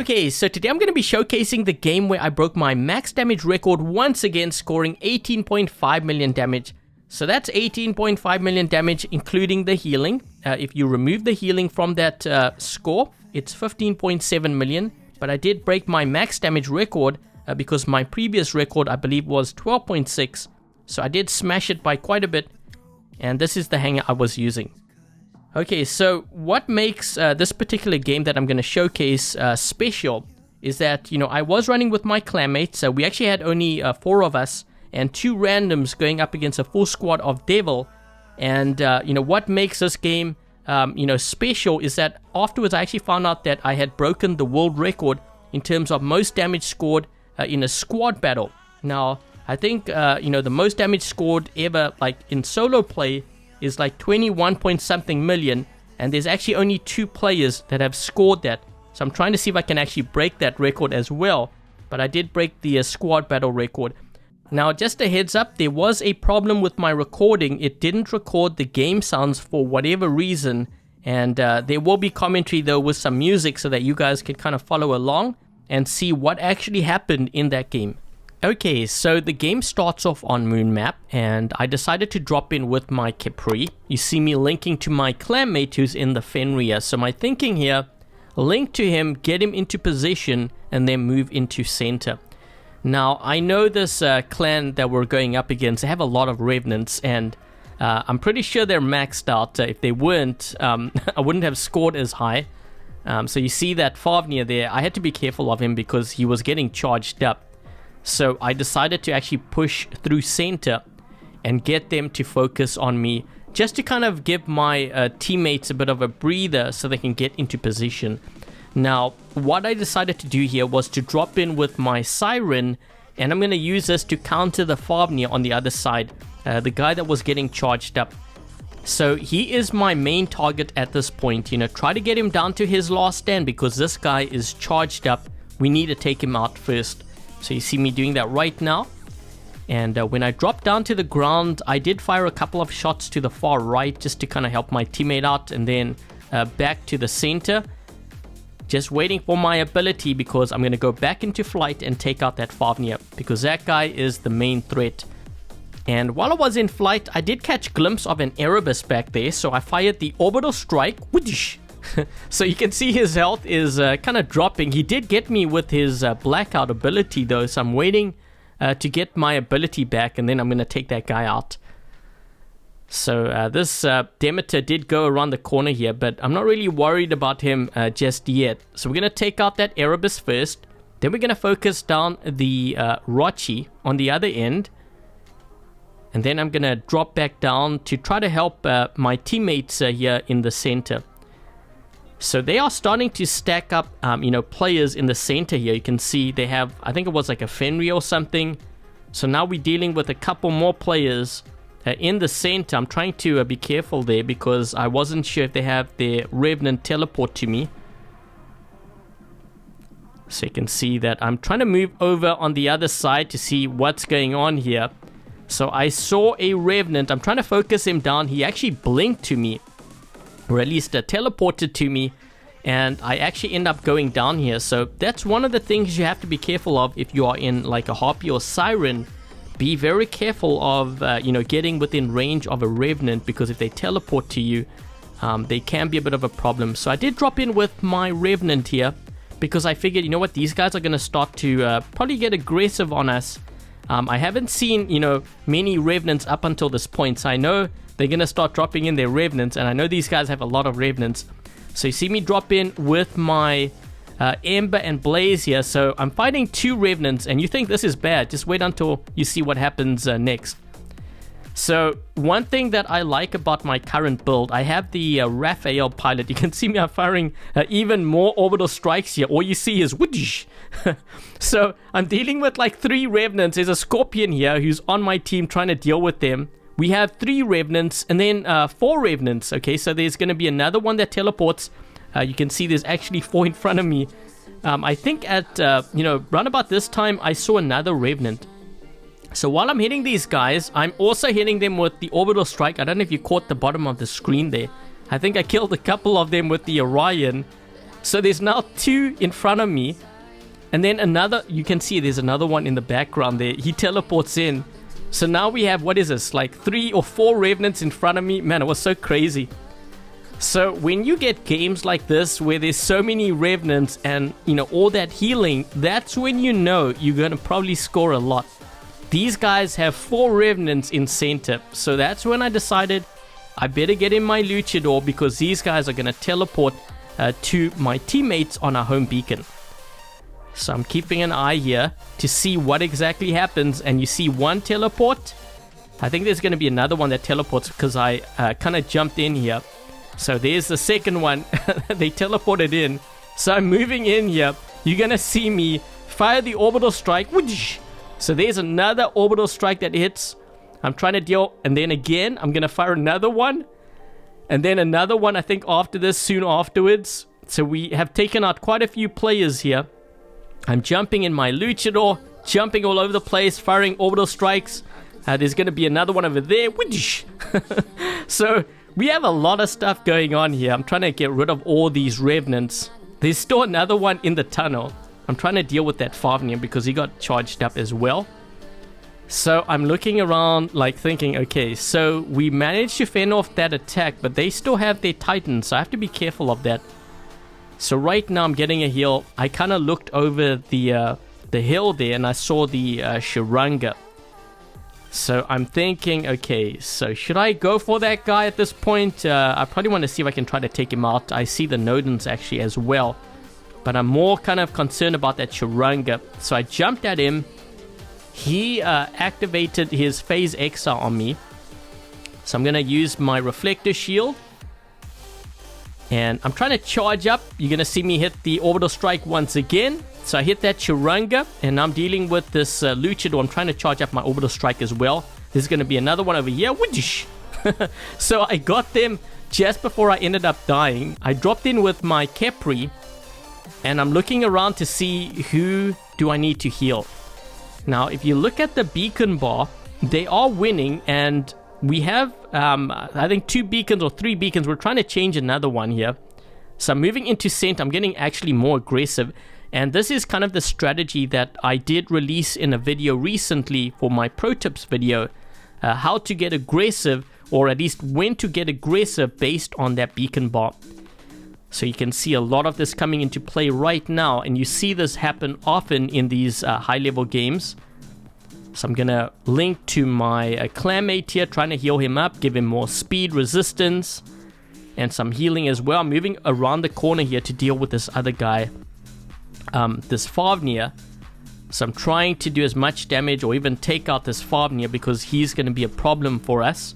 Okay, so today I'm going to be showcasing the game where I broke my max damage record once again, scoring 18.5 million damage. So that's 18.5 million damage, including the healing. If you remove the healing from that score, it's 15.7 million. But I did break my max damage record because my previous record, I believe, was 12.6. So I did smash it by quite a bit. And this is the hanger I was using. Okay, so what makes this particular game that I'm going to showcase special is that, I was running with my clanmates. So we actually had only 4 of us and 2 randoms going up against a full squad of DEVL. And, what makes this game, special is that afterwards I actually found out that I had broken the world record in terms of most damage scored in a squad battle. Now, I think, the most damage scored ever, like in solo play, is like 21 point something million, and there's actually only 2 players that have scored that. So I'm trying to see if I can actually break that record as well, but I did break the squad battle record. Now, just a heads up, there was a problem with my recording. It didn't record the game sounds for whatever reason, and there will be commentary though with some music so that you guys can kind of follow along and see what actually happened in that game. Okay, so the game starts off on Moon Map, and I decided to drop in with my Capri. You see me linking to my clanmate who's in the Fenrir. So my thinking here, link to him, get him into position, and then move into center. Now, I know this clan that we're going up against, they have a lot of Revenants, and I'm pretty sure they're maxed out. If they weren't, I wouldn't have scored as high. So you see that Favnir there, I had to be careful of him because he was getting charged up. So I decided to actually push through center and get them to focus on me, just to kind of give my teammates a bit of a breather so they can get into position. Now, what I decided to do here was to drop in with my Siren, and I'm going to use this to counter the Favnir on the other side, the guy that was getting charged up. So he is my main target at this point. Try to get him down to his last stand because this guy is charged up. We need to take him out first. So you see me doing that right now. And when I dropped down to the ground, I did fire a couple of shots to the far right just to kind of help my teammate out, and then back to the center. Just waiting for my ability because I'm going to go back into flight and take out that Favnir because that guy is the main threat. And while I was in flight, I did catch a glimpse of an Erebus back there, so I fired the orbital strike. Whoosh! So you can see his health is kind of dropping. He did get me with his blackout ability though, so I'm waiting to get my ability back, and then I'm going to take that guy out. So this Demeter did go around the corner here, but I'm not really worried about him just yet. So we're going to take out that Erebus first. Then we're going to focus down the Rochi on the other end. And then I'm going to drop back down to try to help my teammates here in the center. So they are starting to stack up, players in the center here. You can see they have, I think it was like a Fenrir or something. So now we're dealing with a couple more players in the center. I'm trying to be careful there because I wasn't sure if they have their Revenant teleport to me. So you can see that I'm trying to move over on the other side to see what's going on here. So I saw a Revenant. I'm trying to focus him down. He actually blinked to me, or at least teleported to me, and I actually end up going down here. So that's one of the things you have to be careful of if you are in like a Harpy or Siren. Be very careful of getting within range of a Revenant, because if they teleport to you, they can be a bit of a problem. So I did drop in with my Revenant here because I figured, these guys are going to start to probably get aggressive on us. I haven't seen many Revenants up until this point, so I know they're going to start dropping in their Revenants, and I know these guys have a lot of Revenants. So you see me drop in with my Ember and Blaze here. So I'm fighting 2 Revenants, and you think this is bad. Just wait until you see what happens next. So one thing that I like about my current build, I have the Raphael pilot. You can see me firing even more orbital strikes here. All you see is whoosh. So I'm dealing with like 3 Revenants. There's a Scorpion here who's on my team trying to deal with them. We have 3 Revenants and then 4 Revenants. Okay, so there's going to be another one that teleports. You can see there's actually 4 in front of me. I think at, round about this time, I saw another Revenant. So while I'm hitting these guys, I'm also hitting them with the orbital strike. I don't know if you caught the bottom of the screen there. I think I killed a couple of them with the Orion. So there's now 2 in front of me. And then another, you can see there's another one in the background there. He teleports in. So now we have, what is this, like 3 or 4 revenants in front of me. Man, it was so crazy. So when you get games like this where there's so many revenants and, you know, all that healing, that's when you know you're going to probably score a lot. These guys have 4 revenants in center. So that's when I decided I better get in my luchador, because these guys are going to teleport to my teammates on our home beacon. So I'm keeping an eye here to see what exactly happens. And you see one teleport. I think there's going to be another one that teleports because I kind of jumped in here. So there's the second one. They teleported in. So I'm moving in here. You're going to see me fire the orbital strike. So there's another orbital strike that hits. I'm trying to deal. And then again, I'm going to fire another one. And then another one, I think, after this, soon afterwards. So we have taken out quite a few players here. I'm jumping in my luchador, jumping all over the place, firing orbital strikes. There's going to be another one over there. So we have a lot of stuff going on here. I'm trying to get rid of all these revenants. There's still another one in the tunnel. I'm trying to deal with that Favnia because he got charged up as well. So I'm looking around like thinking, okay, so we managed to fend off that attack, but they still have their Titans, so I have to be careful of that. So right now I'm getting a heal. I kind of looked over the hill there and I saw the Shuranga. So I'm thinking, okay, so should I go for that guy at this point? I probably want to see if I can try to take him out. I see the Nodens actually as well. But I'm more kind of concerned about that Shuranga. So I jumped at him. He activated his Phase Exile on me. So I'm going to use my Reflector Shield. And I'm trying to charge up. You're going to see me hit the Orbital Strike once again. So I hit that Shuranga. And I'm dealing with this Luchador. I'm trying to charge up my Orbital Strike as well. There's going to be another one over here. So I got them just before I ended up dying. I dropped in with my Kepri. And I'm looking around to see who do I need to heal. Now, if you look at the beacon bar, they are winning. And we have, I think, 2 beacons or 3 beacons. We're trying to change another one here. So I'm moving into center. I'm getting actually more aggressive. And this is kind of the strategy that I did release in a video recently for my pro tips video. How to get aggressive, or at least when to get aggressive based on that beacon bar. So you can see a lot of this coming into play right now. And you see this happen often in these high-level games. So I'm going to link to my clanmate here, trying to heal him up, give him more speed, resistance, and some healing as well. I'm moving around the corner here to deal with this other guy, this Favnia. So I'm trying to do as much damage or even take out this Favnia because he's going to be a problem for us.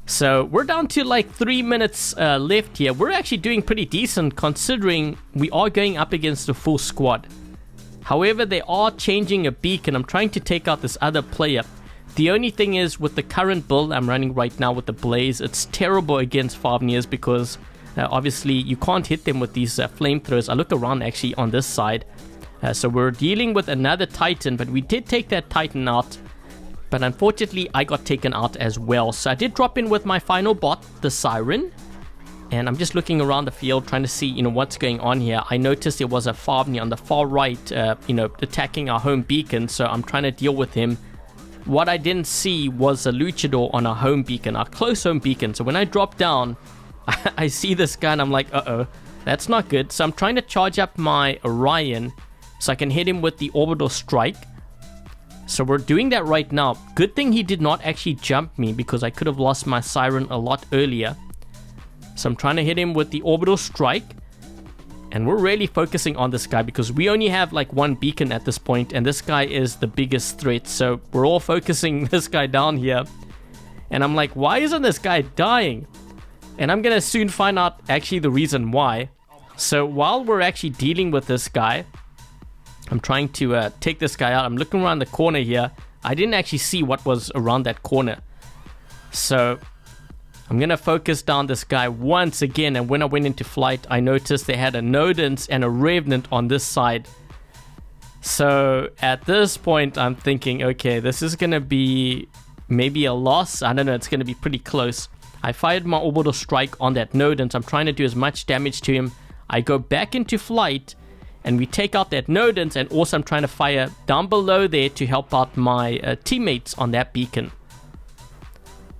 So we're down to like 3 minutes left here. We're actually doing pretty decent considering we are going up against a full squad. However, they are changing a beacon. I'm trying to take out this other player. The only thing is, with the current build I'm running right now with the Blaze, it's terrible against Favnias because obviously you can't hit them with these flamethrowers. I look around actually on this side. So we're dealing with another Titan, but we did take that Titan out. But unfortunately, I got taken out as well. So I did drop in with my final bot, the Siren. And I'm just looking around the field, trying to see, what's going on here. I noticed there was a Favnia on the far right, attacking our home beacon. So I'm trying to deal with him. What I didn't see was a Luchador on our home beacon, our close home beacon. So when I drop down, I see this guy and I'm like, uh-oh, that's not good. So I'm trying to charge up my Orion so I can hit him with the Orbital Strike. So we're doing that right now. Good thing he did not actually jump me because I could have lost my Siren a lot earlier. So I'm trying to hit him with the Orbital Strike. And we're really focusing on this guy because we only have like 1 beacon at this point. And this guy is the biggest threat. So we're all focusing this guy down here. And I'm like, why isn't this guy dying? And I'm going to soon find out actually the reason why. So while we're actually dealing with this guy, I'm trying to take this guy out. I'm looking around the corner here. I didn't actually see what was around that corner. So I'm going to focus down this guy once again. And when I went into flight, I noticed they had a Nodens and a Revenant on this side. So at this point, I'm thinking, okay, this is going to be maybe a loss. I don't know. It's going to be pretty close. I fired my Orbital Strike on that Nodens. I'm trying to do as much damage to him. I go back into flight, and we take out that Nodens, and also I'm trying to fire down below there to help out my teammates on that beacon.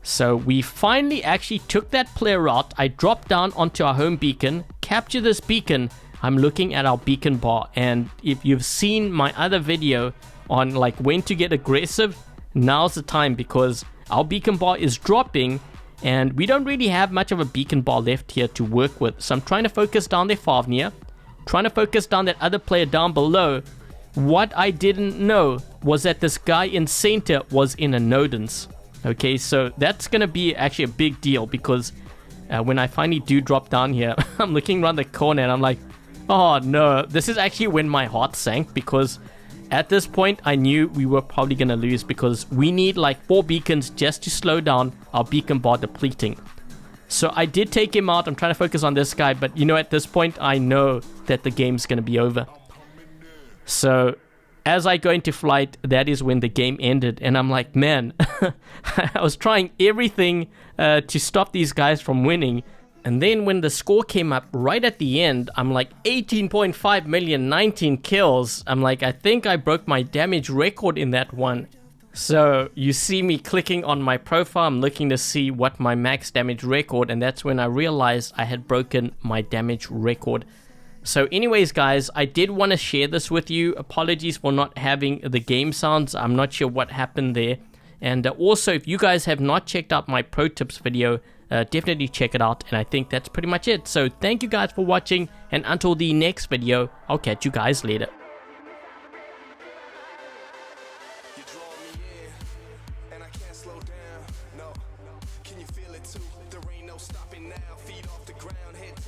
So we finally actually took that player out. I dropped down onto our home beacon, capture this beacon. I'm looking at our beacon bar, and if you've seen my other video on like when to get aggressive, now's the time, because our beacon bar is dropping and we don't really have much of a beacon bar left here to work with. So I'm trying to focus down their Favnia, trying to focus down that other player down below. What I didn't know was that this guy in center was in a Nodens. Okay, so that's gonna be actually a big deal, because when I finally do drop down here, I'm looking around the corner and I'm like, oh no. This is actually when my heart sank, because at this point I knew we were probably gonna lose, because we need like 4 beacons just to slow down our beacon bar depleting. So I did take him out. I'm trying to focus on this guy, but you know, at this point I know that the game's gonna be over. So as I go into flight, that is when the game ended, and I'm like, man, I was trying everything to stop these guys from winning. And then when the score came up right at the end, I'm like 18.5 million, 19 kills. I'm like, I think I broke my damage record in that one. So you see me clicking on my profile, I'm looking to see what my max damage record, and that's when I realized I had broken my damage record. So anyways, guys, I did want to share this with you. Apologies for not having the game sounds. I'm not sure what happened there. And also, if you guys have not checked out my pro tips video, definitely check it out. And I think that's pretty much it. So thank you guys for watching, and until the next video, I'll catch you guys later. You draw me in, and I can't slow down. No, can you feel it too? There ain't no stopping now. Feet off the ground, head